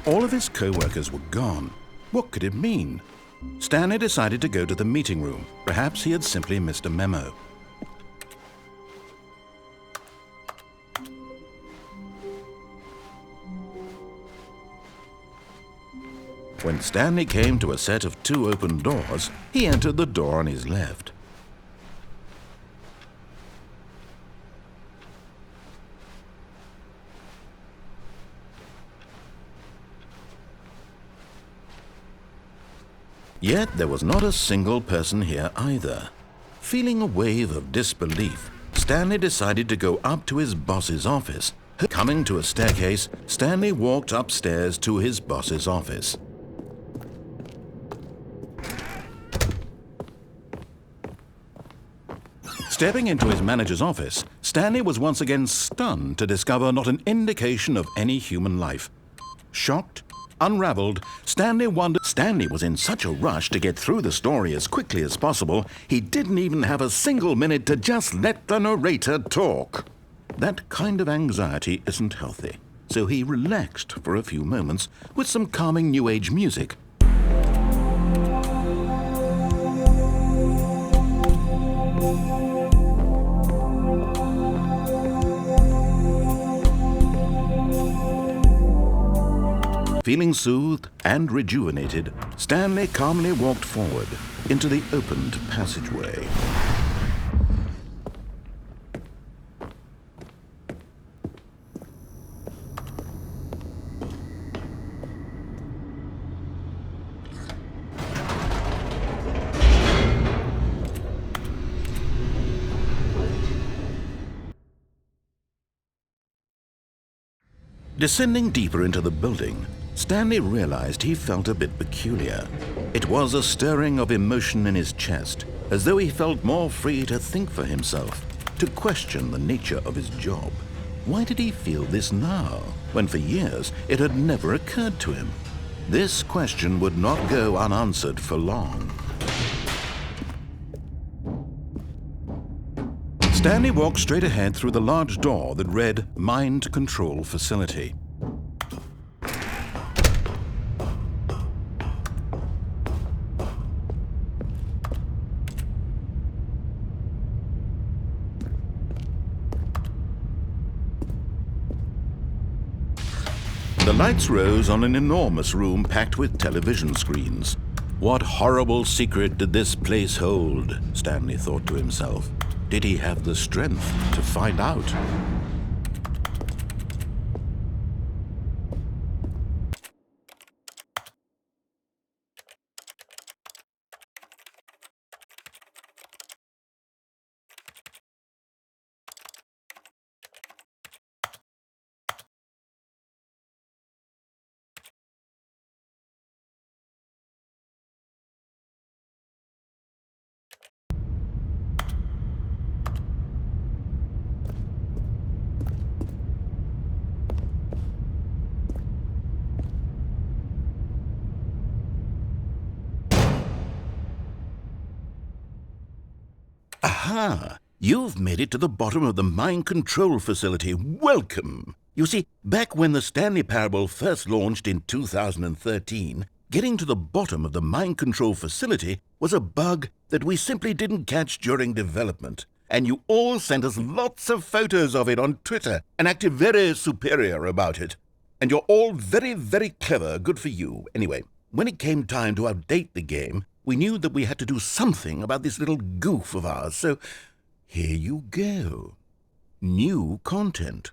All of his co-workers were gone. What could it mean? Stanley decided to go to the meeting room. Perhaps he had simply missed a memo. When Stanley came to a set of 2 open doors, he entered the door on his left. Yet there was not a single person here either. Feeling a wave of disbelief, Stanley decided to go up to his boss's office. Coming to a staircase, Stanley walked upstairs to his boss's office. Stepping into his manager's office, Stanley was once again stunned to discover not an indication of any human life. Shocked, unraveled, Stanley wondered. Stanley was in such a rush to get through the story as quickly as possible, he didn't even have a single minute to just let the narrator talk. That kind of anxiety isn't healthy, so he relaxed for a few moments with some calming New Age music. Feeling soothed and rejuvenated, Stanley calmly walked forward into the opened passageway. Descending deeper into the building, Stanley realized he felt a bit peculiar. It was a stirring of emotion in his chest, as though he felt more free to think for himself, to question the nature of his job. Why did he feel this now, when for years it had never occurred to him? This question would not go unanswered for long. Stanley walked straight ahead through the large door that read Mind Control Facility. The lights rose on an enormous room packed with television screens. What horrible secret did this place hold? Stanley thought to himself. Did he have the strength to find out? Aha! You've made it to the bottom of the mind control facility. Welcome! You see, back when the Stanley Parable first launched in 2013, getting to the bottom of the mind control facility was a bug that we simply didn't catch during development. And you all sent us lots of photos of it on Twitter and acted very superior about it. And you're all very, very clever. Good for you. Anyway, when it came time to update the game, we knew that we had to do something about this little goof of ours, so here you go. New content.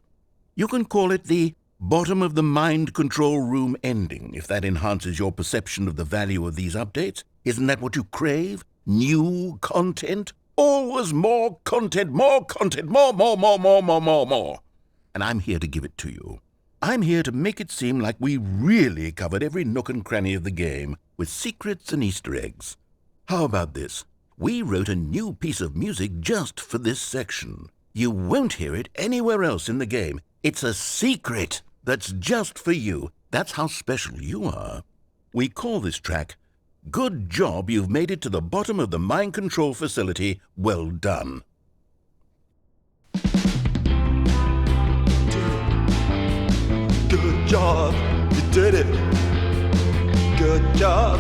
You can call it the bottom of the mind control room ending, if that enhances your perception of the value of these updates. Isn't that what you crave? New content? Always more content, more content, more. And I'm here to give it to you. I'm here to make it seem like we really covered every nook and cranny of the game, with secrets and Easter eggs. How about this? We wrote a new piece of music just for this section. You won't hear it anywhere else in the game. It's a secret that's just for you. That's how special you are. We call this track, Good Job You've Made It to the Bottom of the Mind Control Facility. Well done. job, you did it. Good job.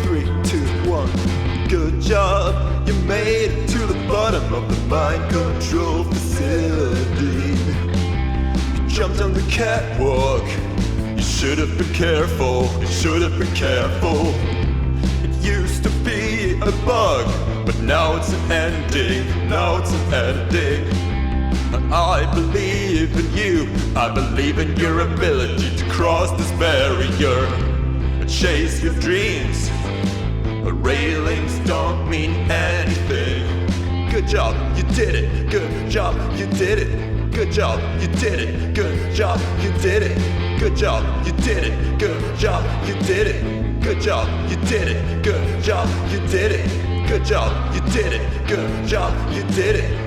3, 2, 1. Good job, you made it to the bottom of the mind control facility. You jumped on the catwalk. You should have been careful. You should have been careful. It used to be a bug, but now it's an ending. Now it's an ending. I believe in you. I believe in your ability to cross this barrier and chase your dreams. Railings don't mean anything. Good job, you did it. Good job, you did it. Good job, you did it. Good job, you did it. Good job, you did it. Good job, you did it. Good job, you did it. Good job, you did it. Good job, you did it. Good job, you did it.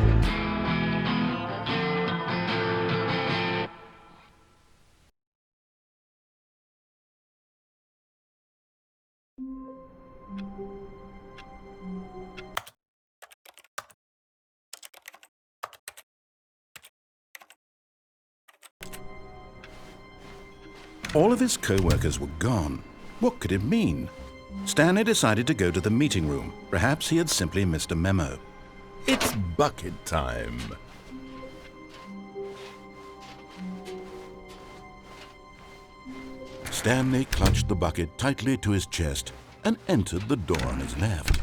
All of his co-workers were gone. What could it mean? Stanley decided to go to the meeting room. Perhaps he had simply missed a memo. It's bucket time. Stanley clutched the bucket tightly to his chest and entered the door on his left.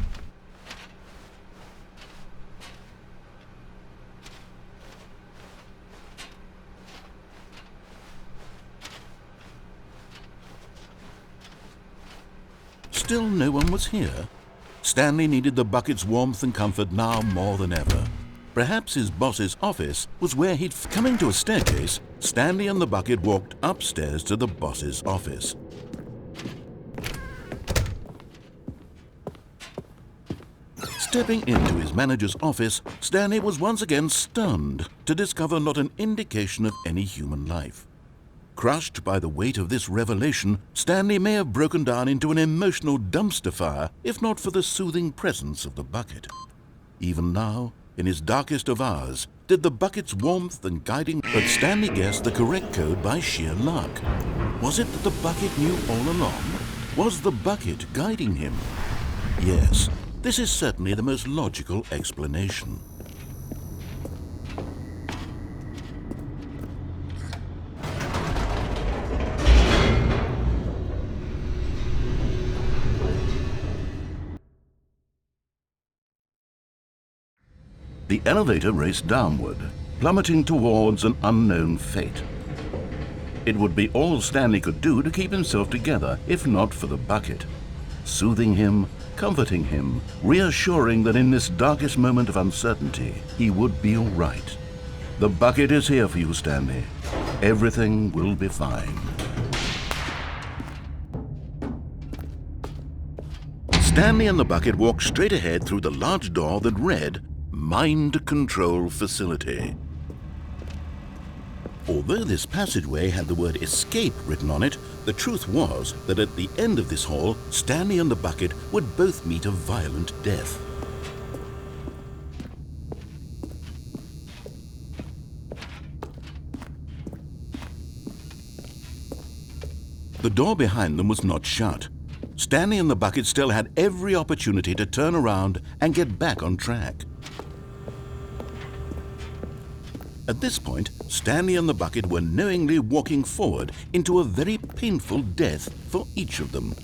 Still no one was here. Stanley needed the bucket's warmth and comfort now more than ever. Perhaps his boss's office was where he'd... Coming to a staircase, Stanley and the bucket walked upstairs to the boss's office. Stepping into his manager's office, Stanley was once again stunned to discover not an indication of any human life. Crushed by the weight of this revelation, Stanley may have broken down into an emotional dumpster fire if not for the soothing presence of the bucket. Even now, in his darkest of hours, did the bucket's warmth and guiding... But Stanley guessed the correct code by sheer luck. Was it that the bucket knew all along? Was the bucket guiding him? Yes, this is certainly the most logical explanation. The elevator raced downward, plummeting towards an unknown fate. It would be all Stanley could do to keep himself together, if not for the bucket. Soothing him, comforting him, reassuring that in this darkest moment of uncertainty, he would be all right. The bucket is here for you, Stanley. Everything will be fine. Stanley and the bucket walked straight ahead through the large door that read, Mind Control Facility. Although this passageway had the word escape written on it, the truth was that at the end of this hall, Stanley and the bucket would both meet a violent death. The door behind them was not shut. Stanley and the bucket still had every opportunity to turn around and get back on track. At this point, Stanley and the bucket were knowingly walking forward into a very painful death for each of them.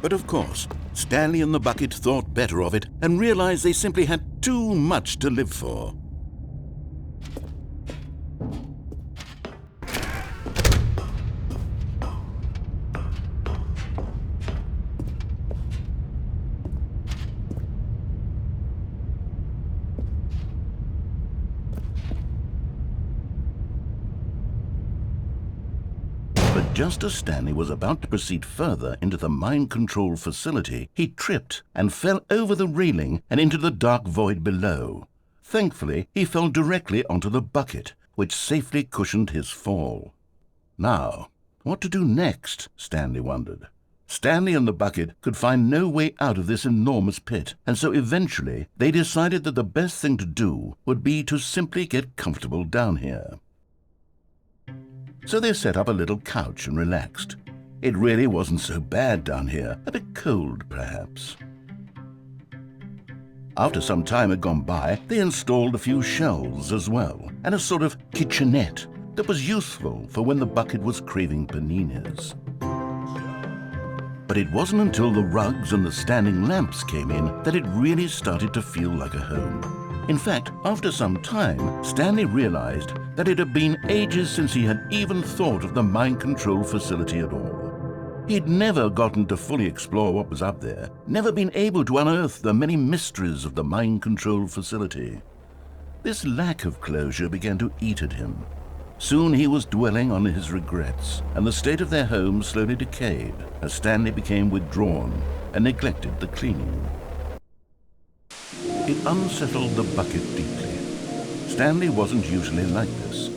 But of course, Stanley and the bucket thought better of it and realized they simply had too much to live for. But just as Stanley was about to proceed further into the mind control facility, he tripped and fell over the railing and into the dark void below. Thankfully, he fell directly onto the bucket, which safely cushioned his fall. Now, what to do next? Stanley wondered. Stanley and the bucket could find no way out of this enormous pit, and so eventually they decided that the best thing to do would be to simply get comfortable down here. So they set up a little couch and relaxed. It really wasn't so bad down here, a bit cold perhaps. After some time had gone by, they installed a few shelves as well, and a sort of kitchenette that was useful for when the bucket was craving paninis. But it wasn't until the rugs and the standing lamps came in that it really started to feel like a home. In fact, after some time, Stanley realized that it had been ages since he had even thought of the mind control facility at all. He'd never gotten to fully explore what was up there, never been able to unearth the many mysteries of the mind control facility. This lack of closure began to eat at him. Soon he was dwelling on his regrets, and the state of their home slowly decayed as Stanley became withdrawn and neglected the cleaning. It unsettled the bucket deeply. Stanley wasn't usually like this.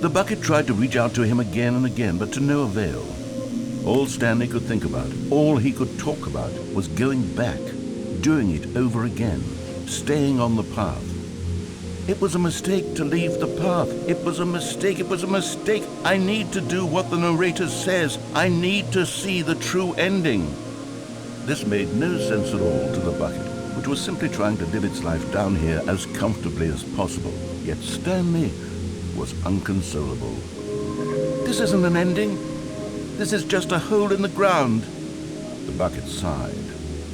The bucket tried to reach out to him again and again, but to no avail. All Stanley could think about, all he could talk about, was going back, doing it over again, staying on the path. It was a mistake to leave the path. It was a mistake. It was a mistake. I need to do what the narrator says. I need to see the true ending. This made no sense at all to the bucket, which was simply trying to live its life down here as comfortably as possible. Yet Stanley was inconsolable. This isn't an ending. This is just a hole in the ground. The bucket sighed.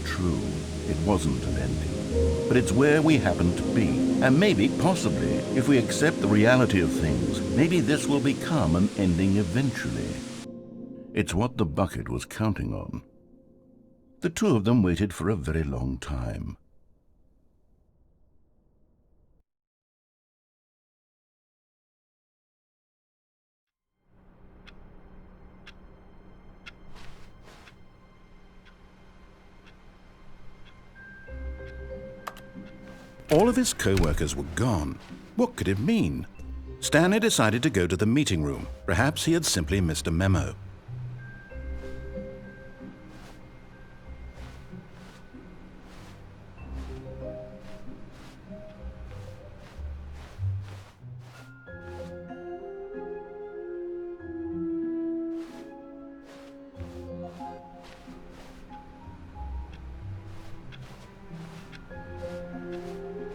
True, it wasn't an ending. But it's where we happen to be. And maybe, possibly, if we accept the reality of things, maybe this will become an ending eventually. It's what the bucket was counting on. The two of them waited for a very long time. All of his co-workers were gone. What could it mean? Stanley decided to go to the meeting room. Perhaps he had simply missed a memo.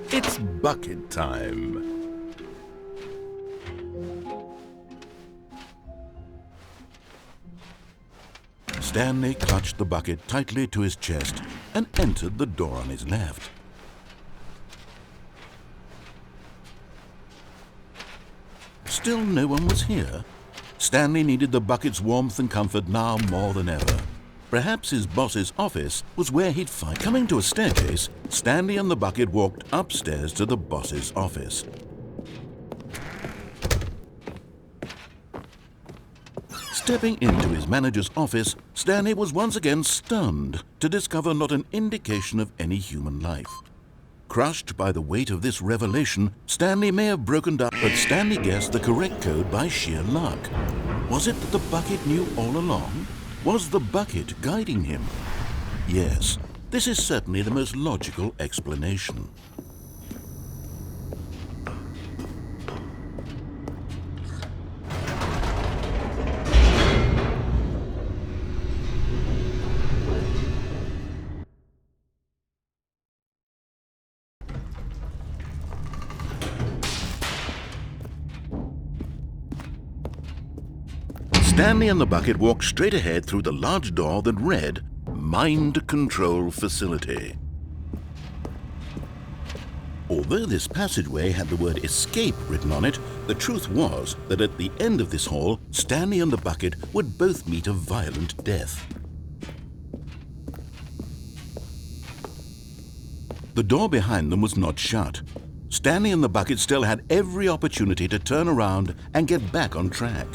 It's bucket time. Stanley clutched the bucket tightly to his chest and entered the door on his left. Still no one was here. Stanley needed the bucket's warmth and comfort now more than ever. Perhaps his boss's office was where he'd find. Coming to a staircase, Stanley and the bucket walked upstairs to the boss's office. Stepping into his manager's office, Stanley was once again stunned to discover not an indication of any human life. Crushed by the weight of this revelation, Stanley may have broken down, but Stanley guessed the correct code by sheer luck. Was it that the bucket knew all along? Was the bucket guiding him? Yes, this is certainly the most logical explanation. Stanley and the bucket walked straight ahead through the large door that read, mind control facility. Although this passageway had the word escape written on it, the truth was that at the end of this hall, Stanley and the bucket would both meet a violent death. The door behind them was not shut. Stanley and the bucket still had every opportunity to turn around and get back on track.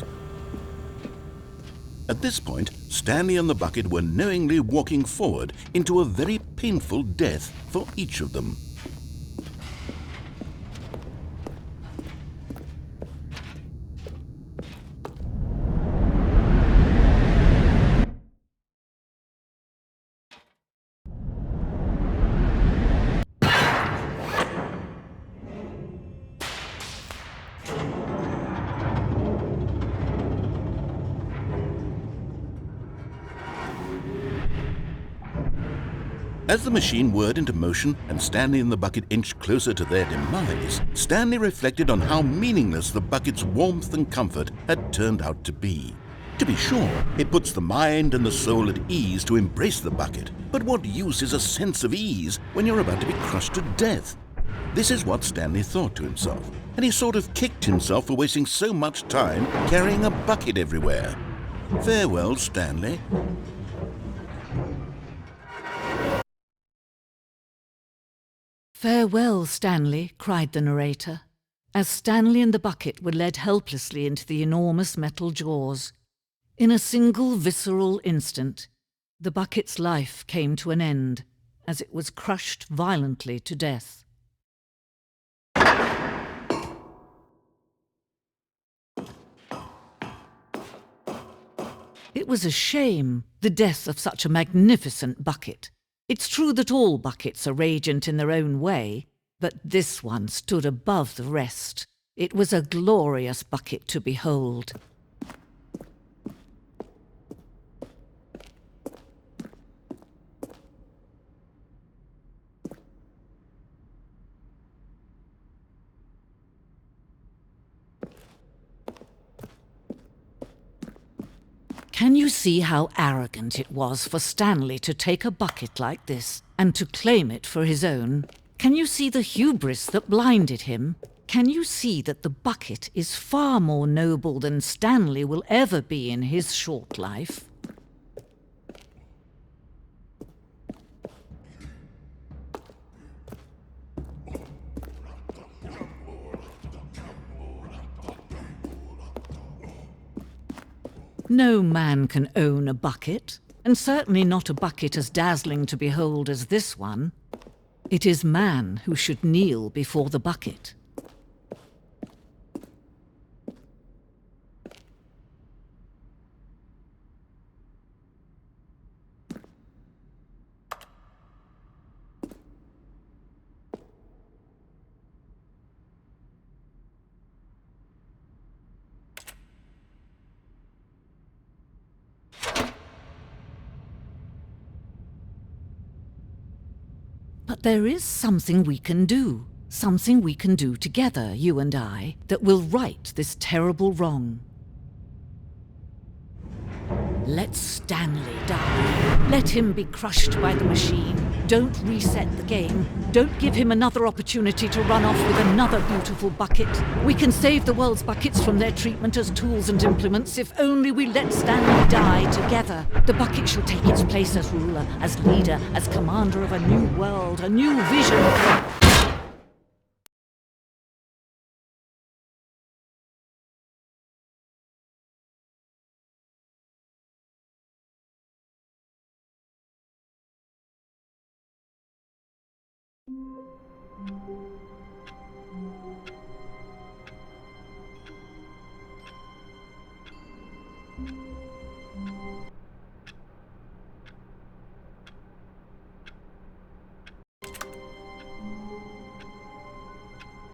At this point, Stanley and the bucket were knowingly walking forward into a very painful death for each of them. As the machine whirred into motion and Stanley and the bucket inched closer to their demise, Stanley reflected on how meaningless the bucket's warmth and comfort had turned out to be. To be sure, it puts the mind and the soul at ease to embrace the bucket, but what use is a sense of ease when you're about to be crushed to death? This is what Stanley thought to himself, and he sort of kicked himself for wasting so much time carrying a bucket everywhere. Farewell, Stanley. "Farewell, Stanley," cried the narrator, as Stanley and the bucket were led helplessly into the enormous metal jaws. In a single visceral instant, the bucket's life came to an end as it was crushed violently to death. It was a shame, the death of such a magnificent bucket. It's true that all buckets are radiant in their own way, but this one stood above the rest. It was a glorious bucket to behold. Can you see how arrogant it was for Stanley to take a bucket like this and to claim it for his own? Can you see the hubris that blinded him? Can you see that the bucket is far more noble than Stanley will ever be in his short life? No man can own a bucket, and certainly not a bucket as dazzling to behold as this one. It is man who should kneel before the bucket. But there is something we can do together, you and I, that will right this terrible wrong. Let Stanley die. Let him be crushed by the machine. Don't reset the game. Don't give him another opportunity to run off with another beautiful bucket. We can save the world's buckets from their treatment as tools and implements if only we let Stanley die together. The bucket shall take its place as ruler, as leader, as commander of a new world, a new vision.